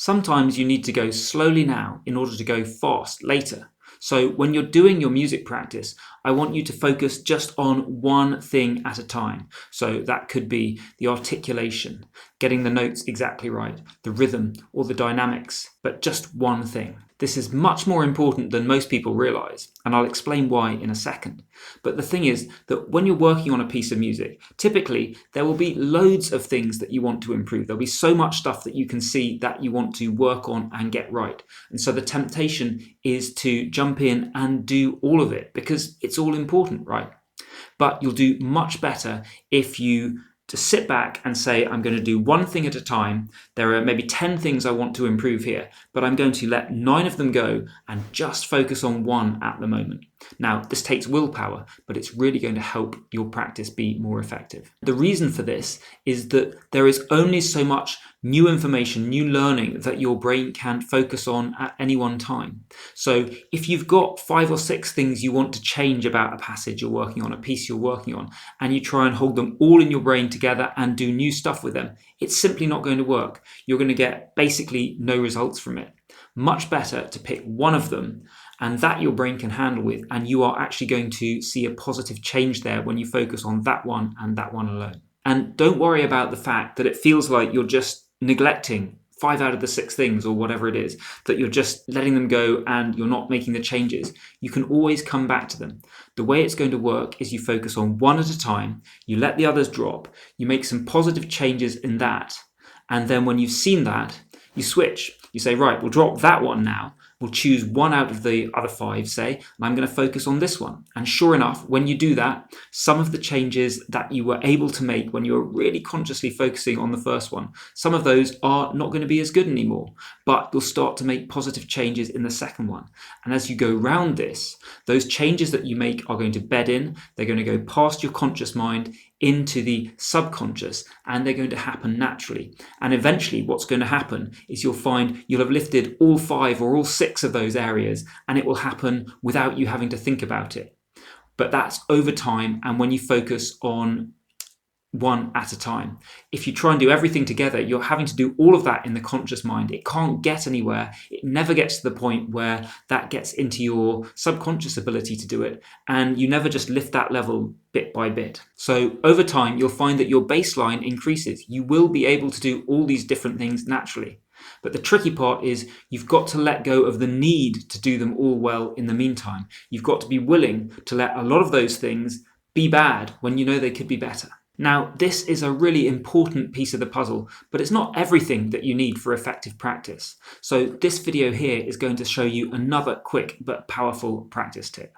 Sometimes you need to go slowly now in order to go fast later. So when you're doing your music practice, I want you to focus just on one thing at a time. So that could be the articulation, getting the notes exactly right, the rhythm or the dynamics, but just one thing. This is much more important than most people realize, and I'll explain why in a second. But the thing is that when you're working on a piece of music, typically there will be loads of things that you want to improve. There'll be so much stuff that you can see that you want to work on and get right. And so the temptation is to jump in and do all of it because it's all important, right? But you'll do much better if you just sit back and say, I'm going to do one thing at a time. There are maybe 10 things I want to improve here, but I'm going to let 9 of them go and just focus on one at the moment. Now, this takes willpower, but it's really going to help your practice be more effective. The reason for this is that there is only so much new information, new learning that your brain can focus on at any one time. So if you've got 5 or 6 things you want to change about a passage you're working on, a piece you're working on, and you try and hold them all in your brain together and do new stuff with them, it's simply not going to work. You're going to get basically no results from it. Much better to pick one of them and that your brain can handle with, and you are actually going to see a positive change there when you focus on that one and that one alone. And don't worry about the fact that it feels like you're just neglecting 5 out of the 6 things or whatever it is, that you're just letting them go and you're not making the changes. You can always come back to them. The way it's going to work is you focus on one at a time, you let the others drop, you make some positive changes in that, and then when you've seen that, you switch. You say, right, we'll drop that one now. We'll choose one out of the other 5, say, and I'm going to focus on this one. And sure enough, when you do that, some of the changes that you were able to make when you were really consciously focusing on the first one, some of those are not going to be as good anymore, but you'll start to make positive changes in the second one. And as you go round this, those changes that you make are going to bed in, they're going to go past your conscious mind into the subconscious, and they're going to happen naturally. And eventually what's going to happen is you'll find you'll have lifted all 5 or all 6 of those areas, and it will happen without you having to think about it. But that's over time and when you focus on one at a time. If you try and do everything together, you're having to do all of that in the conscious mind. It can't get anywhere. It never gets to the point where that gets into your subconscious ability to do it, and you never just lift that level bit by bit. So over time, you'll find that your baseline increases. You will be able to do all these different things naturally. But the tricky part is you've got to let go of the need to do them all well in the meantime. You've got to be willing to let a lot of those things be bad when you know they could be better. Now, this is a really important piece of the puzzle, but it's not everything that you need for effective practice. So this video here is going to show you another quick but powerful practice tip.